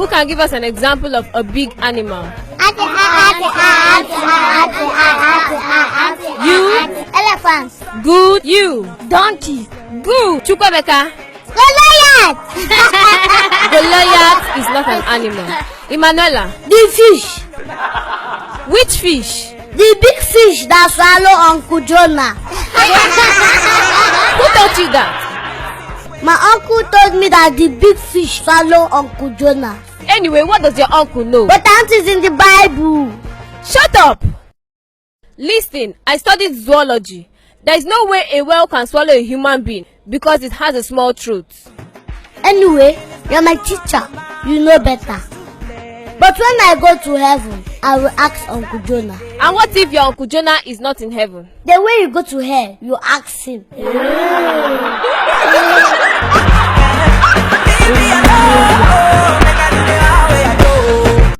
Who can give us an example of a big animal? You. Elephant. Good. You. Donkey. Good. Chukwabeka. Goliath. Goliath is not an animal. Emmanuela. The fish. Which fish? The big fish that swallow Uncle Jonah. Who taught you that? My uncle told me that the big fish swallow Uncle Jonah. Anyway, what does your uncle know? But that is in the Bible. Shut up! Listen, I studied zoology. There is no way a whale can swallow a human being because it has a small throat. Anyway, you're my teacher. You know better. But when I go to heaven, I will ask Uncle Jonah. And what if your Uncle Jonah is not in heaven? The way you go to hell, you ask him.